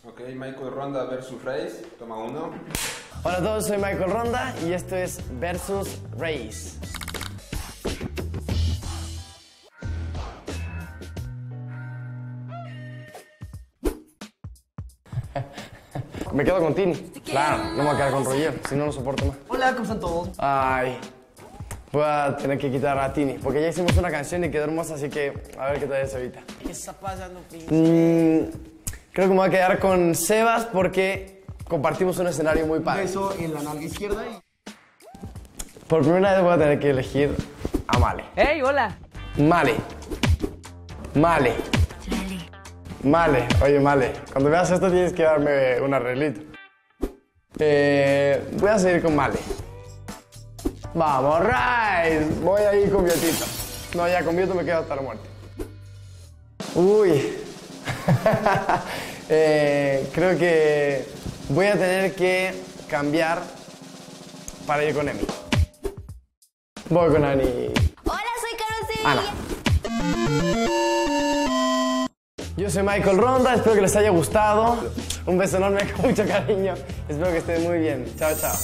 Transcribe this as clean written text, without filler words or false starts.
Ok, Michael Ronda versus Reis. Toma uno. Hola a todos, soy Michael Ronda y esto es Versus Reis. Me quedo con Tini. Claro, no me voy a quedar con Roger, si no lo soporto más. Hola, ¿cómo están todos? Ay, voy a tener que quitar a Tini, porque ya hicimos una canción y quedó hermosa, así que a ver qué tal es ahorita. ¿Qué está pasando, príncipe? Creo que me voy a quedar con Sebas porque compartimos un escenario muy padre. Beso en la nalga izquierda y... Por primera vez voy a tener que elegir a Male. ¡Hey, hola! Male. Male. Male. Oye, Male, cuando veas esto tienes que darme un arreglito. Voy a seguir con Male. Vamos, Reis. Voy a ir con Viotito. No, ya con Vioto me quedo hasta la muerte. Uy. Creo que voy a tener que cambiar para ir con Emi. Voy con Ani. Hola, soy Carol Ana. Sevilla. Yo soy Michael Ronda, espero que les haya gustado. Un beso enorme con mucho cariño. Espero que estén muy bien. Chao, chao.